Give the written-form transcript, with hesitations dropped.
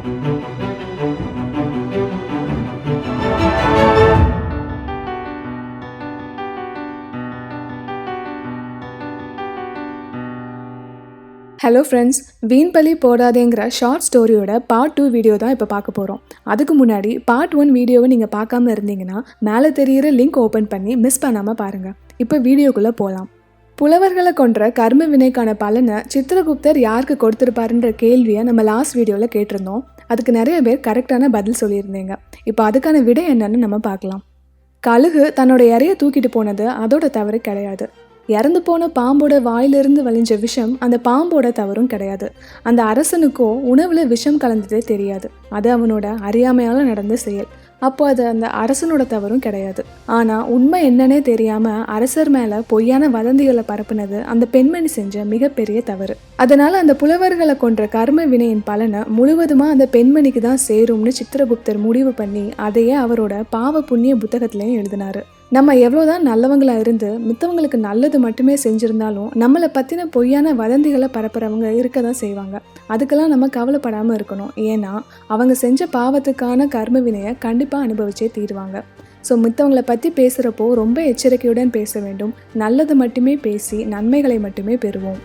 Hello friends, வீண் பழி போடாதேங்கிற short ஸ்டோரியோட part 2 video தான் இப்போ பார்க்க போகிறோம். அதுக்கு முன்னாடி பார்ட் 1 வீடியோவை நீங்கள் பார்க்காம இருந்தீங்கன்னா மேலே தெரிகிற லிங்க் ஓப்பன் பண்ணி மிஸ் பண்ணாமல் பாருங்கள். இப்போ வீடியோக்குள்ளே போகலாம். புலவர்களை கொன்ற கர்ம வினைக்கான பலனை சித்திரகுப்தர் யாருக்கு கொடுத்துருப்பாருன்ற கேள்வியை நம்ம லாஸ்ட் வீடியோவில் கேட்டிருந்தோம். அதுக்கு நிறைய பேர் கரெக்டான பதில் சொல்லியிருந்தீங்க. இப்போ அதுக்கான விடை என்னன்னு நம்ம பார்க்கலாம். கழுகு தன்னோட இறையை தூக்கிட்டு போனது அதோட தவறு கிடையாது. இறந்து போன பாம்போட வாயிலிருந்து வழிஞ்ச விஷம் அந்த பாம்போட தவறும் கிடையாது. அந்த அரசனுக்கோ உணவில் விஷம் கலந்ததே தெரியாது. அது அவனோட அறியாமையால் நடந்த செயல். அப்போ அது அந்த அரசனோட தவறும் கிடையாது. ஆனால் உண்மை என்னன்னே தெரியாமல் அரசர் மேலே பொய்யான வதந்திகளை பரப்புனது அந்த பெண்மணி செஞ்ச மிகப்பெரிய தவறு. அதனால் அந்த புலவர்களை கொன்ற கர்ம வினையின் பலனை முழுவதுமாக அந்த பெண்மணிக்கு தான் சேரும்னு சித்திரகுப்தர் முடிவு பண்ணி அதையே அவரோட பாவ புண்ணிய புத்தகத்திலையும் எழுதினாரு. நம்ம எவ்வளோதான் நல்லவங்களா இருந்து மித்தவங்களுக்கு நல்லது மட்டுமே செஞ்சுருந்தாலும் நம்மளை பற்றின பொய்யான வதந்திகளை பரப்புறவங்க இருக்க தான் செய்வாங்க. அதுக்கெல்லாம் நம்ம கவலைப்படாமல் இருக்கணும். ஏன்னா அவங்க செஞ்ச பாவத்துக்கான கர்ம வினையை கண்டிப்பாக அனுபவிச்சே தீருவாங்க. ஸோ மித்தவங்களை பற்றி பேசுகிறப்போ ரொம்ப எச்சரிக்கையுடன் பேச வேண்டும். நல்லது மட்டுமே பேசி நன்மைகளை மட்டுமே பெறுவோம்.